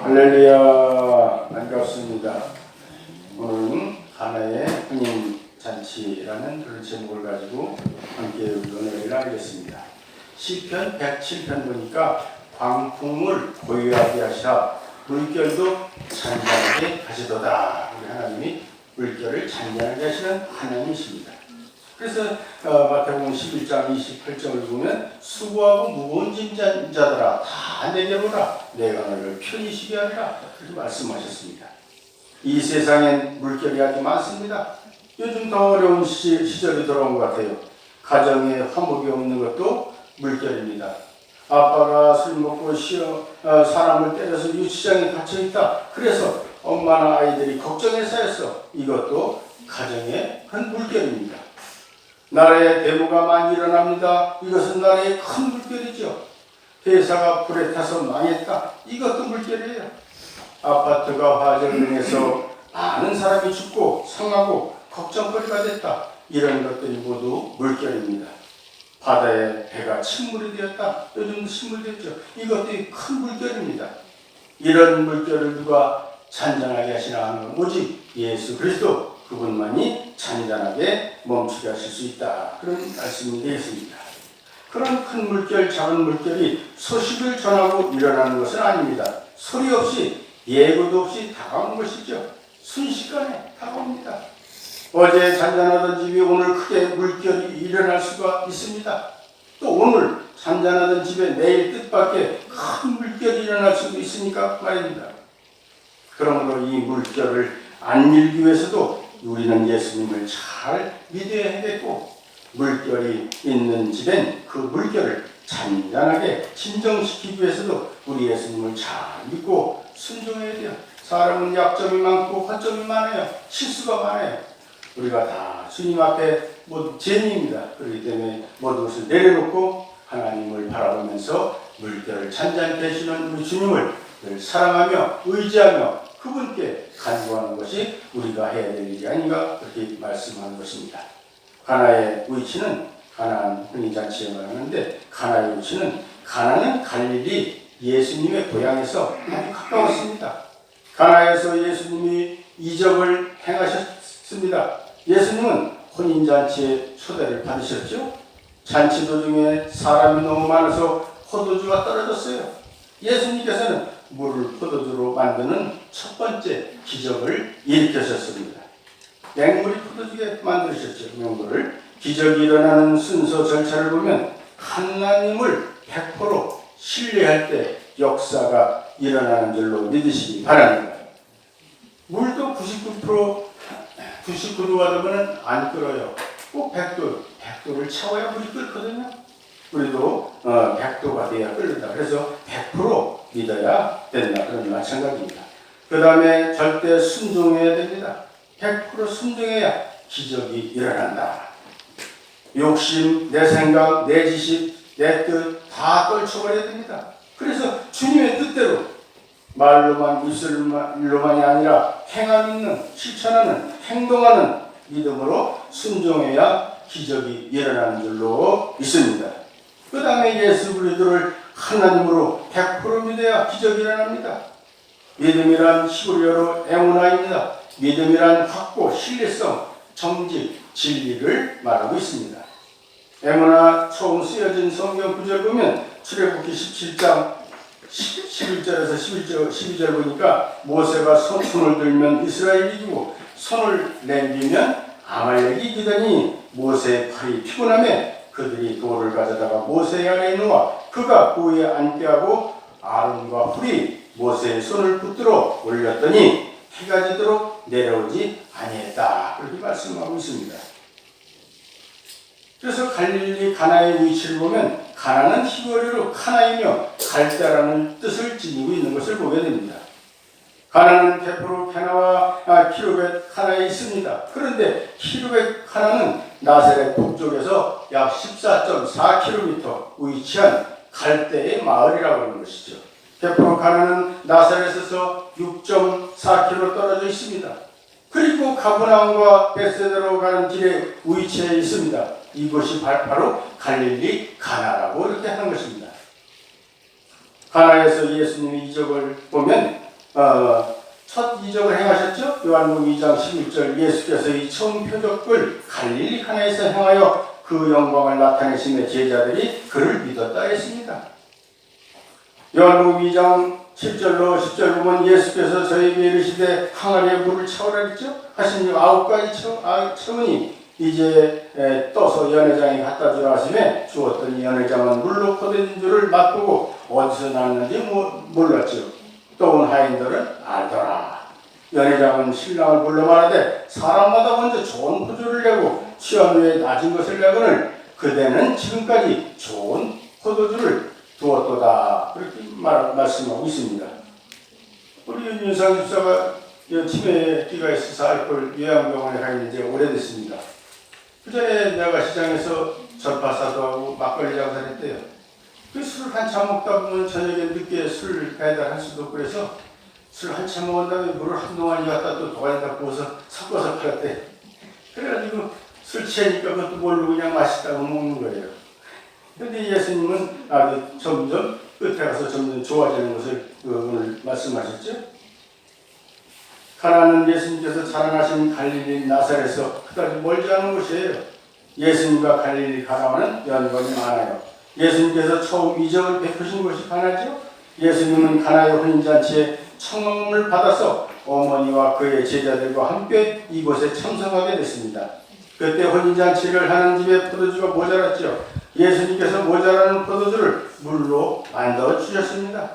할렐루야, 반갑습니다. 오늘은 가나의 혼인 잔치라는 그런 제목을 가지고 함께 은혜를 나누겠습니다. 시편 107편 보니까 광풍을 고요하게 하시라 물결도 잔잔하게 하시도다. 우리 하나님이 물결을 잔잔하게 하시는 하나님이십니다. 그래서 마태복음 11장 28절을 보면 수고하고 무거운 짐진 자들아 다 내게 오라 내가 너를 편히 쉬게 하리라 그렇게 말씀하셨습니다. 이 세상엔 물결이 아주 많습니다. 요즘 더 어려운 시절이 돌아온 것 같아요. 가정에 화목이 없는 것도 물결입니다. 아빠가 술 먹고 사람을 때려서 유치장에 갇혀있다. 그래서 엄마나 아이들이 걱정에 쌓였어. 이것도 가정의 큰 물결입니다. 나라에 데모가 많이 일어납니다. 이것은 나라의 큰 물결이죠. 회사가 불에 타서 망했다. 이것도 물결이에요. 아파트가 화재로 인해서 많은 사람이 죽고 상하고 걱정거리가 됐다. 이런 것들이 모두 물결입니다. 바다에 배가 침몰이 되었다. 요즘 침몰되었죠. 이것도 큰 물결입니다. 이런 물결을 누가 잔잔하게 하시나 하는 건 오직 예수 그리스도 그분만이 잔잔하게 멈추게 하실 수 있다. 그런 말씀이 되겠습니다. 그런 큰 물결, 작은 물결이 소식을 전하고 일어나는 것은 아닙니다. 소리 없이 예고도 없이 다가오는 것이죠. 순식간에 다가옵니다. 어제 잔잔하던 집이 오늘 크게 물결이 일어날 수가 있습니다. 또 오늘 잔잔하던 집에 내일 뜻밖의 큰 물결이 일어날 수도 있으니까 말입니다. 그러므로 이 물결을 안 밀기 위해서도 우리는 예수님을 잘 믿어야 하겠고 물결이 있는 집엔 그 물결을 잔잔하게 진정시키기 위해서도 우리 예수님을 잘 믿고 순종해야 돼요. 사람은 약점이 많고 허점이 많아요. 실수가 많아요. 우리가 다 주님 앞에 모두 죄인입니다. 그렇기 때문에 모든 것을 내려놓고 하나님을 바라보면서 물결을 잔잔케 해주시는 우리 주님을 늘 사랑하며 의지하며 그분께 간구하는 것이 우리가 해야 될 일이 아닌가 그렇게 말씀하는 것입니다. 가나의 위치는 가나안 혼인잔치에 말하는데 가나의 위치는 가나는 갈릴리 예수님의 고향에서 아주 가까웠습니다. 가나에서 예수님이 이적을 행하셨습니다. 예수님은 혼인잔치에 초대를 받으셨죠. 잔치 도중에 사람이 너무 많아서 포도주가 떨어졌어요. 예수님께서는 물을 포도주로 만드는 첫 번째 기적을 일으키셨습니다. 맹물이 포도주게 만드셨죠. 맹물을. 기적이 일어나는 순서 절차를 보면 하나님을 100% 신뢰할 때 역사가 일어나는 줄로 믿으시기 바랍니다. 물도 99%가 되면 안 끓어요. 꼭 100도를 채워야 물이 끓거든요. 우리도 100도가 돼야 끓는다. 그래서 100% 믿어야 된다. 그런 마찬가지입니다. 그 다음에 절대 순종해야 됩니다. 100% 순종해야 기적이 일어난다. 욕심, 내 생각, 내 지식, 내 뜻 다 떨쳐버려야 됩니다. 그래서 주님의 뜻대로 말로만 입술로만이 아니라 행함 있는 실천하는 행동하는 믿음으로 순종해야 기적이 일어나는 줄로 믿습니다. 그 다음에 예수 그리스도를 하나님으로 100% 믿어야 기적이 일어납니다. 믿음이란 히브리어로 에무나입니다. 믿음이란 확고, 신뢰성, 정직, 진리를 말하고 있습니다. 에무나 처음 쓰여진 성경 구절 보면 출애굽기 17장 11절에서 12절 보니까 모세가 손을 들면 이스라엘이 이기고 손을 내밀면 아말렉이 이기더니 모세의 팔이 피곤하며 그들이 돌을 가져다가 모세 아래에 놓아 그가 그 위에 앉게 하고 아론과 훌이 모세의 손을 붙들어 올렸더니 해가 지도록 내려오지 아니했다. 그렇게 말씀하고 있습니다. 그래서 갈릴리 가나의 위치를 보면 가나는 히브리어로 카나이며 갈대라는 뜻을 지니고 있는 것을 보게 됩니다. 가나는 베프로 캐나와 키루벳 카나에 있습니다. 그런데 키루벳 카나는 나사렛 북쪽에서 약 14.4km 위치한 갈대의 마을이라고 하는 것이죠. 베프로 카나는 나사렛에서 6.4km 떨어져 있습니다. 그리고 가브나움과 베세다로 가는 길에 위치해 있습니다. 이곳이 바로 갈릴리 가나라고 이렇게 하는 것입니다. 가나에서 예수님의 이적을 보면 첫 이적을 행하셨죠. 요한복음 2장 16절 예수께서 이 처음 표적을 갈릴리 가나에서 행하여 그 영광을 나타내심에 제자들이 그를 믿었다 했습니다. 요한복음 2장 10절로 10절 보면 예수께서 저에게 이르시되 항아리에 물을 채우라 했죠. 하시니 9가지 채우니 이제 떠서 연회장에 갖다 주라 하시매 주었더니 연회장은 물로 포도된 줄을 맛보고 어디서 났는지 몰랐죠. 또 온 하인들은 알더라. 연회장은 신랑을 불러 말하되 사람마다 먼저 좋은 포도를 내고 취한 후에 낮은 것을 내거늘 그대는 지금까지 좋은 포도주를 두었도다. 그렇게 말씀하고 있습니다. 우리 윤상 집사가 치매기가 있어서 알코올 요양병원에 가 있는 지 오래됐습니다. 그 전에 내가 시장에서 전파사도 하고 막걸리 장사를 했대요. 그 술을 한참 먹다 보면 저녁에 늦게 술 배달할 수도 없고 그래서 술 한참 먹은 다음에 물을 한동안 갖다 또 도가니에다 부어서 섞어서 팔았대. 그래가지고 술 취하니까 그것도 모르고 그냥 맛있다고 먹는 거예요. 그런데 예수님은 점점 끝에 가서 점점 좋아지는 것을 오늘 말씀하셨죠. 가나는 예수님께서 자라나신 갈릴리 나사렛에서 그다지 멀지 않은 곳이에요. 예수님과 갈릴리 가나와는 연관이 많아요. 예수님께서 처음 이적을 베푸신 곳이 가나죠. 예수님은 가나의 혼인잔치에 청혼을 받아서 어머니와 그의 제자들과 함께 이곳에 참석하게 됐습니다. 그때 혼인잔치를 하는 집에 포도주가 모자랐죠. 예수님께서 모자라는 포도주를 물로 만들어 주셨습니다.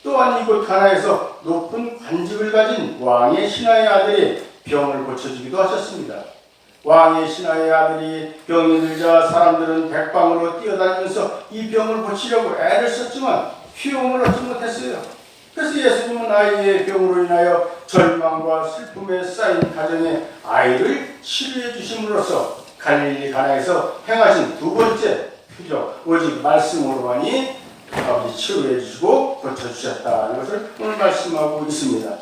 또한 이곳 가나에서 높은 관직을 가진 왕의 신하의 아들이 병을 고쳐주기도 하셨습니다. 왕의 신하의 아들이 병이 들자 사람들은 백방으로 뛰어다니면서 이 병을 고치려고 애를 썼지만 효용을 얻지 못했어요. 그래서 예수님은 아이의 병으로 인하여 절망과 슬픔에 쌓인 가정에 아이를 치료해 주심으로써 갈릴리 가나에서 행하신 두 번째 표적, 오직 말씀으로만이 아버지 치료해 주시고 고쳐주셨다는 것을 오늘 말씀하고 있습니다.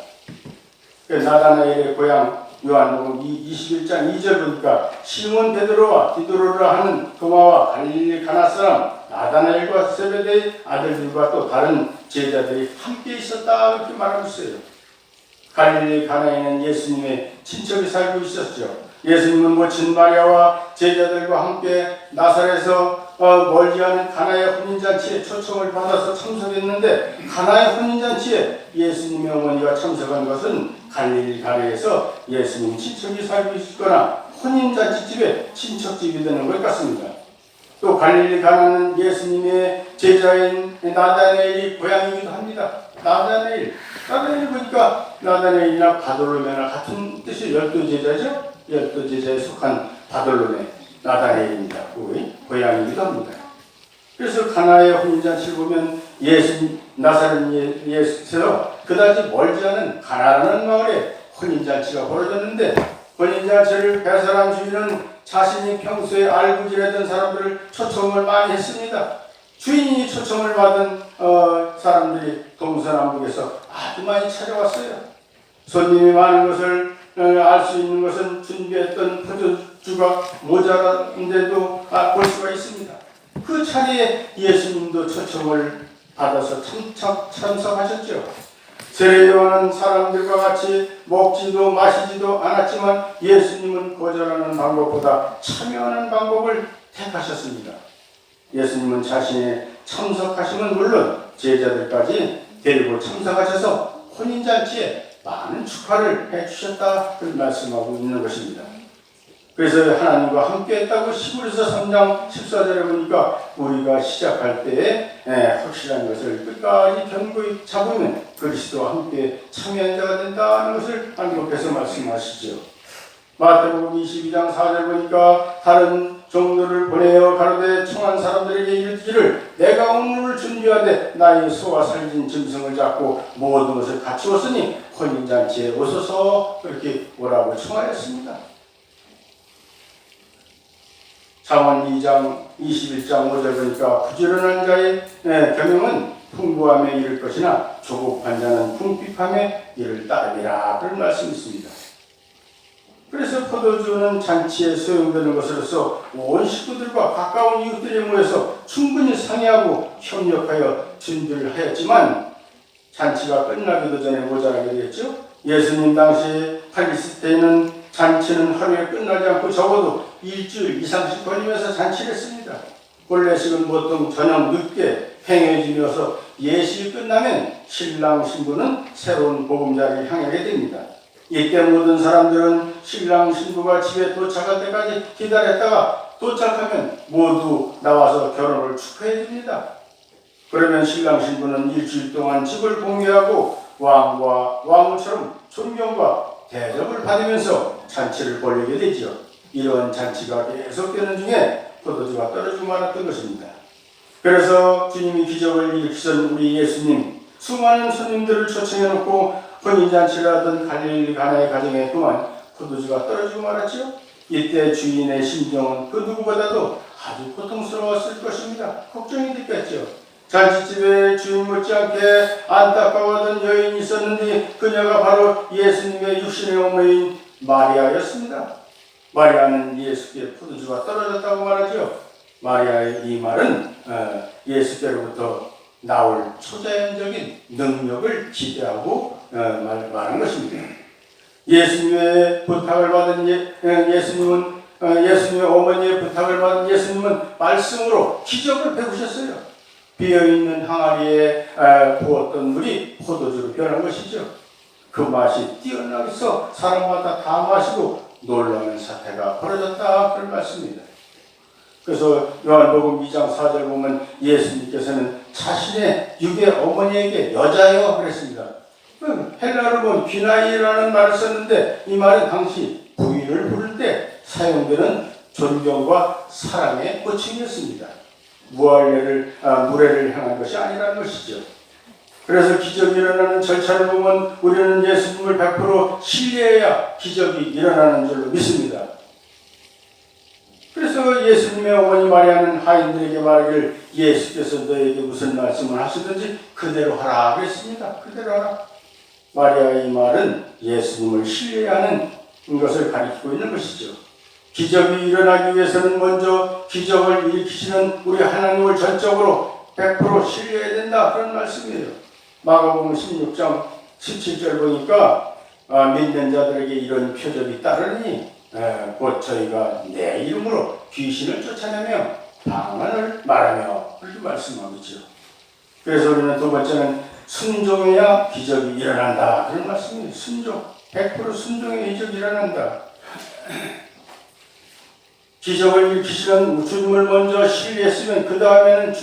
나다나엘의 고향 요한복음 21장 2절 보니까 시몬 베드로와 디도로라 하는 도마와 갈릴리 가나 사람 나다나엘과 세베대의 아들들과 또 다른 제자들이 함께 있었다 이렇게 말하고 있어요. 갈릴리 가나에는 예수님의 친척이 살고 있었죠. 예수님은 모친 마리아와 제자들과 함께 나사렛에서 멀지 않은 가나의 혼인잔치에 초청을 받아서 참석했는데 가나의 혼인잔치에 예수님의 어머니가 참석한 것은 갈릴리 가나에서 예수님 친척이 살고 있거나 혼인잔치집에 친척집이 되는 것 같습니다. 또 갈릴리 가나는 예수님의 제자인 나다나엘이 고향이기도 합니다. 나다나엘 보니까 나다나엘이나 바돌로메나 같은 뜻이 12제자죠. 12제자에 속한 바돌로메 나다나엘입니다. 고향이기도 합니다. 그래서 가나의 혼인잔치를 보면 나사렛 예수에서 그다지 멀지 않은 가나라는 마을에 혼인잔치가 벌어졌는데 혼인잔치를 배설한 주인은 자신이 평소에 알고 지내던 사람들을 초청을 많이 했습니다. 주인이 초청을 받은 사람들이 동서남북에서 아주 많이 찾아왔어요. 손님이 많은 것을 알 수 있는 것은 준비했던 포도주가 모자란데도 볼 수가 있습니다. 그 자리에 예수님도 초청을 받아서 참석하셨죠. 세례요한은 사람들과 같이 먹지도 마시지도 않았지만 예수님은 거절하는 방법보다 참여하는 방법을 택하셨습니다. 예수님은 자신의 참석하심은 물론 제자들까지 데리고 참석하셔서 혼인잔치에 많은 축하를 해주셨다 그 말씀하고 있는 것입니다. 그래서 하나님과 함께 했다고 히브리서 3장 14절에 보니까 우리가 시작할 때에 확실한 것을 끝까지 견고히 잡으면 그리스도와 함께 참여한 자가 된다는 것을 한국에서 말씀하시죠. 마태복음 22장 4절 보니까 다른 종들을 보내어 가로되 청한 사람들에게 이르기를 내가 오늘 준비하되 나의 소와 살진 짐승을 잡고 모든 것을 갖추었으니 혼인잔치에 오소서 그렇게 오라고 청하였습니다. 잠언 2장 21장 5절 보니까 부지런한 자의 경영은 풍부함에 이를 것이나 조급한 자는 궁핍함에 이를 따르리라 그런 말씀이 있습니다. 그래서 포도주는 잔치에 소용되는 것으로서 온 식구들과 가까운 이웃들이 모여서 충분히 상의하고 협력하여 준비를 하였지만 잔치가 끝나기도 전에 모자라게 됐죠. 예수님 당시 팔리스타인은 잔치는 하루에 끝나지 않고 적어도 일주일 이상씩 걸리면서 잔치를 했습니다. 본래식은 보통 저녁 늦게 행해지면서 예식이 끝나면 신랑 신부는 새로운 보금자리를 향하게 됩니다. 이때 모든 사람들은 신랑 신부가 집에 도착할 때까지 기다렸다가 도착하면 모두 나와서 결혼을 축하해 줍니다. 그러면 신랑 신부는 일주일 동안 집을 공개하고 왕과 왕후처럼 존경과 대접을 받으면서 잔치를 벌이게 되죠. 이런 잔치가 계속되는 중에 포도주가 떨어지고 말았던 것입니다. 그래서 주님이 기적을 일으키신 우리 예수님, 수많은 손님들을 초청해놓고 혼인잔치를 하던 갈릴리 가나의 가정에 그만 포도주가 떨어지고 말았죠. 이때 주인의 심정은 그 누구보다도 아주 고통스러웠을 것입니다. 걱정이 됐겠죠. 잔치집에 주인 못지않게 안타까워하던 여인이 있었는데 그녀가 바로 예수님의 육신의 어머니인 마리아였습니다. 마리아는 예수께 포도주가 떨어졌다고 말하죠. 마리아의 이 말은 예수께로부터 나올 초자연적인 능력을 기대하고 말한 것입니다. 예수님의 부탁을 받은 예수님의 어머니의 부탁을 받은 예수님은 말씀으로 기적을 베푸셨어요. 비어있는 항아리에 부었던 물이 포도주로 변한 것이죠. 그 맛이 뛰어나서 사람마다 다 마시고 놀라운 사태가 벌어졌다 그런 말씀입니다. 그래서 요한복음 2장 4절 보면 예수님께서는 자신의 육의 어머니에게 여자여 그랬습니다. 헬라어로 보면 귀나이라는 말을 썼는데 이 말은 당시 부인을 부를 때 사용되는 존경과 사랑의 호칭이었습니다. 무할례를 무례를 향한 것이 아니라는 것이죠. 그래서 기적이 일어나는 절차를 보면 우리는 예수님을 100% 신뢰해야 기적이 일어나는 줄로 믿습니다. 그래서 예수님의 어머니 마리아는 하인들에게 말하기를 예수께서 너에게 무슨 말씀을 하시든지 그대로 하라 그랬습니다. 그대로 하라. 마리아의 이 말은 예수님을 신뢰하는 것을 가리키고 있는 것이죠. 기적이 일어나기 위해서는 먼저 기적을 일으키시는 우리 하나님을 전적으로 100% 신뢰해야 된다 그런 말씀이에요. 마가복음 16장 17절 보니까 믿는 자들에게 이런 표적이 따르니 곧 저희가 내 이름으로 귀신을 쫓아내며 방언을 말하며 그렇게 말씀하고 있죠. 그래서 우리는 두 번째는 순종해야 기적이 일어난다 그런 말씀이에요. 순종, 100% 순종해야 기적이 일어난다. 기적을 일으키시는 주님을 먼저 신뢰했으면 그 다음에는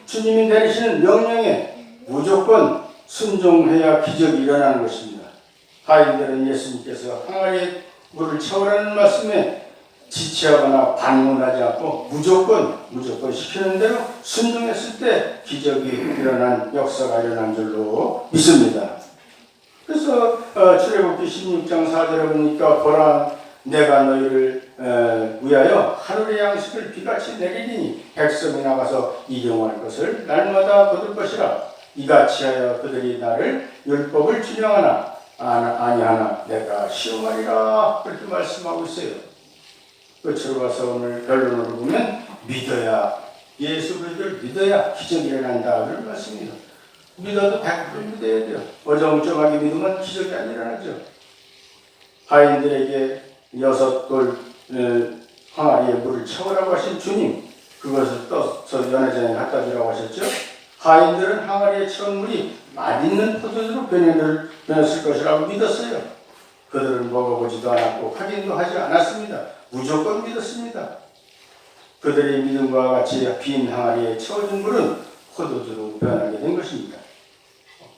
주님이 내리시는 명령에 무조건 순종해야 기적이 일어나는 것입니다. 하인들은 예수님께서 항아리에 물을 채우라는 말씀에 지체하거나 반문하지 않고 무조건 시키는 대로 순종했을 때 기적이 일어난 역사가 일어난 줄로 믿습니다. 그래서 출애굽기 16장 4절에 보니까 보라 내가 너희를 위하여 하늘의 양식을 비같이 내리리니 백성이 나가서 이용할 것을 날마다 거둘 것이라. 이같이 하여 그들이 나를 율법을 준용하나 아니하나 내가 시험하리라 그렇게 말씀하고 있어요. 끝으로 가서 오늘 결론으로 보면 믿어야 예수 그리스도를 믿어야 기적이 일어난다 그런 말씀입니다. 믿어도 100% 믿어야 돼요. 어정쩡하게 믿으면 기적이 안 일어나죠. 하인들에게 6돌 항아리에 물을 채우라고 하신 주님, 그것을 떠서 연회장에 갖다 주라고 하셨죠. 하인들은 항아리에 채운 물이 맛있는 포도주로 변했을 것이라고 믿었어요. 그들은 먹어보지도 않았고 확인도 하지 않았습니다. 무조건 믿었습니다. 그들의 믿음과 같이 빈 항아리에 채워진 물은 포도주로 변하게 된 것입니다.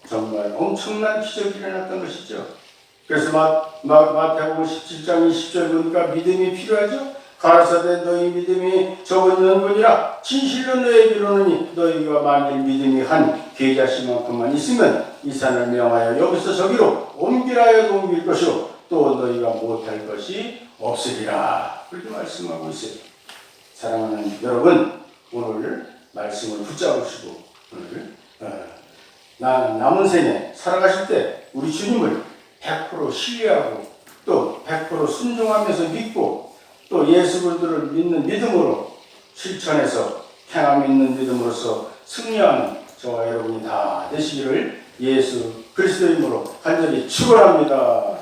정말 엄청난 기적이 일어났던 것이죠. 그래서 마태복음 17장 20절 보니까 믿음이 필요하죠. 가라사대 너희 믿음이 적은 연분이라 진실로 너에게 이르노니 너희가 만일 믿음이 한 계자씨만큼만 있으면 이 산을 명하여 여기서 저기로 옮기라 옮길 것이요 또 너희가 못할 것이 없으리라 그렇게 말씀하고 있어요. 사랑하는 여러분, 오늘 말씀을 붙잡으시고 오늘 남은 생에 살아가실 때 우리 주님을 100% 신뢰하고 또 100% 순종하면서 믿고 또 예수 그리스도를 믿는 믿음으로 실천해서 행함 있는 믿음으로써 승리하는 저와 여러분이 다 되시기를 예수 그리스도 이름으로 간절히 축원합니다.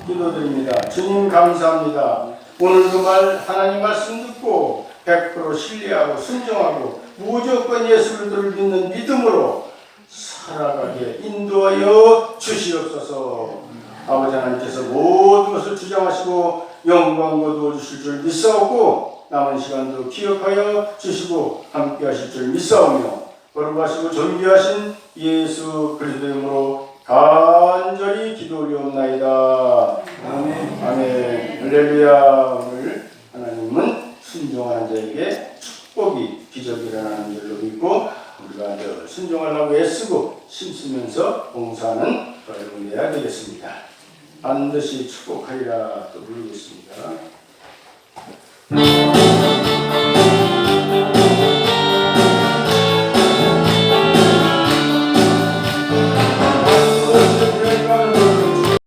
기도드립니다. 주님 감사합니다. 오늘 그 말 하나님 말씀 듣고 100% 신뢰하고 순종하고 무조건 예수 그리스도를 믿는 믿음으로 살아가게 인도하여 주시옵소서. 아버지 하나님께서 모든 것을 주장하시고 영광 거두어 주실 줄 믿사오고 남은 시간도 기억하여 주시고 함께 하실 줄 믿사오며 거룩하시고 존귀하신 예수 그리스도 이름으로 간절히 기도 올리옵나이다. 아멘. 아멘. 할렐루야. 오늘 하나님은 순종하는 자에게 축복이 기적이 일어나는 줄로 믿고 우리가 늘 순종하려고 애쓰고 힘쓰면서 봉사하는 여러분 되어야 되겠습니다. 반드시 축복하리라 또 부르겠습니다.